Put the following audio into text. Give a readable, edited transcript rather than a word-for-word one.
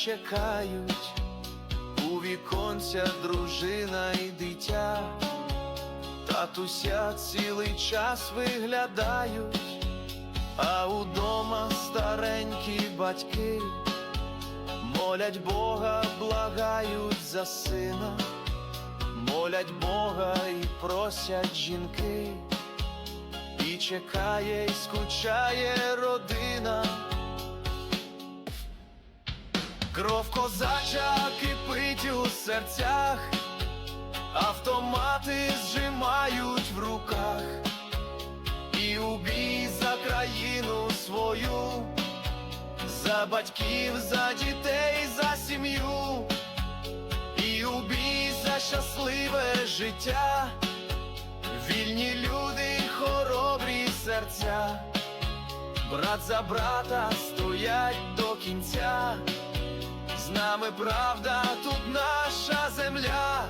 чекають, у віконця дружина і дитя, татуся цілий час виглядають, а удома старенькі батьки молять Бога, благають за сина, молять Бога і просять жінки, і чекає, і скучає родина. Кров козача кипить у серцях, автомати зжимають в руках, і у бій за країну свою, за батьків, за дітей, за сім'ю, і у бій за щасливе життя, вільні люди, хоробрі серця, брат за брата стоять до кінця. З нами правда, тут наша земля.